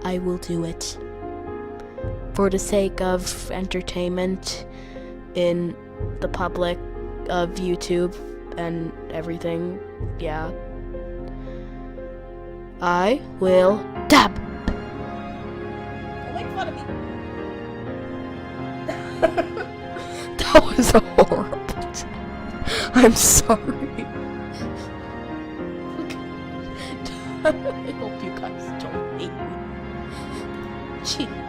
I will do it. For the sake of entertainment in the public of YouTube and everything, yeah. I will dab. Don't make fun of me. That was horrible. I'm sorry. I hope you guys don't hate me. Gee.